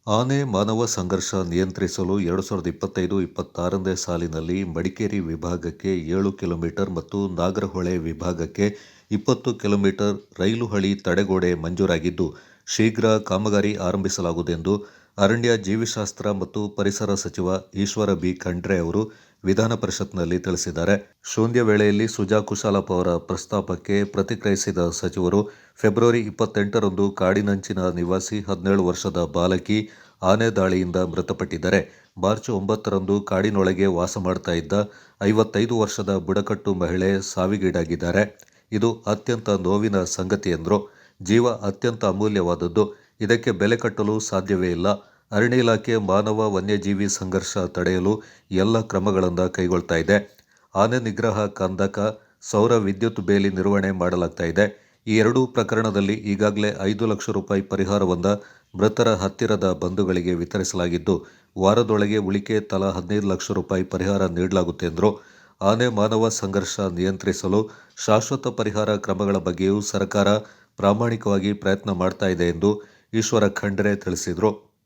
ಆನೆ ಮಾನವ ಸಂಘರ್ಷ ನಿಯಂತ್ರಿಸಲು 2025-26ನೇ ಸಾಲಿನಲ್ಲಿ ಮಡಿಕೇರಿ ವಿಭಾಗಕ್ಕೆ 7 ಕಿಲೋಮೀಟರ್ ಮತ್ತು ನಾಗರಹೊಳೆ ವಿಭಾಗಕ್ಕೆ 20 ಕಿಲೋಮೀಟರ್ ರೈಲು ಹಳಿ ತಡೆಗೋಡೆ ಮಂಜೂರಾಗಿದ್ದು, ಶೀಘ್ರ ಕಾಮಗಾರಿ ಆರಂಭಿಸಲಾಗುವುದೆಂದು ಅರಣ್ಯ ಜೀವಿಶಾಸ್ತ್ರ ಮತ್ತು ಪರಿಸರ ಸಚಿವ ಈಶ್ವರ ಬಿ ಖಂಡ್ರೆ ಅವರು ವಿಧಾನ ಪರಿಷತ್ನಲ್ಲಿ ತಿಳಿಸಿದ್ದಾರೆ. ಶೂನ್ಯ ವೇಳೆಯಲ್ಲಿ ಸುಜಾ ಕುಶಾಲಪ್ಪ ಅವರ ಪ್ರಸ್ತಾಪಕ್ಕೆ ಪ್ರತಿಕ್ರಿಯಿಸಿದ ಸಚಿವರು, ಫೆಬ್ರವರಿ 28ರಂದು ಕಾಡಿನಂಚಿನ ನಿವಾಸಿ 17 ವರ್ಷದ ಬಾಲಕಿ ಆನೆ ದಾಳಿಯಿಂದ ಮೃತಪಟ್ಟಿದ್ದರೆ, ಮಾರ್ಚ್ 9ರಂದು ಕಾಡಿನೊಳಗೆ ವಾಸ ಮಾಡ್ತಾ ಇದ್ದ 55 ವರ್ಷದ ಬುಡಕಟ್ಟು ಮಹಿಳೆ ಸಾವಿಗೀಡಾಗಿದ್ದಾರೆ. ಇದು ಅತ್ಯಂತ ನೋವಿನ ಸಂಗತಿ ಎಂದರು. ಜೀವ ಅತ್ಯಂತ ಅಮೂಲ್ಯವಾದದ್ದು. ಇದಕ್ಕೆ ಬೆಲೆ ಕಟ್ಟಲು ಸಾಧ್ಯವೇ ಇಲ್ಲ. ಅರಣ್ಯ ಇಲಾಖೆ ಮಾನವ ವನ್ಯಜೀವಿ ಸಂಘರ್ಷ ತಡೆಯಲು ಎಲ್ಲ ಕ್ರಮಗಳನ್ನು ಕೈಗೊಳ್ತಾ ಇದೆ. ಆನೆ ನಿಗ್ರಹ ಕಂದಕ, ಸೌರ ವಿದ್ಯುತ್ ಬೇಲಿ ನಿರ್ವಹಣೆ ಮಾಡಲಾಗ್ತಾ ಇದೆ. ಈ ಎರಡೂ ಪ್ರಕರಣದಲ್ಲಿ ಈಗಾಗಲೇ 5 ಲಕ್ಷ ರೂಪಾಯಿ ಪರಿಹಾರವನ್ನು ಮೃತರ ಹತ್ತಿರದ ಬಂಧುಗಳಿಗೆ ವಿತರಿಸಲಾಗಿದ್ದು, ವಾರದೊಳಗೆ ಉಳಿಕೆ ತಲಾ 15 ಲಕ್ಷ ರೂಪಾಯಿ ಪರಿಹಾರ ನೀಡಲಾಗುತ್ತೆ ಎಂದರು. ಆನೆ ಮಾನವ ಸಂಘರ್ಷ ನಿಯಂತ್ರಿಸಲು ಶಾಶ್ವತ ಪರಿಹಾರ ಕ್ರಮಗಳ ಬಗ್ಗೆಯೂ ಸರ್ಕಾರ ಪ್ರಾಮಾಣಿಕವಾಗಿ ಪ್ರಯತ್ನ ಮಾಡ್ತಾ ಇದೆ ಎಂದು ಈಶ್ವರ ಖಂಡ್ರೆ ತಿಳಿಸಿದರು.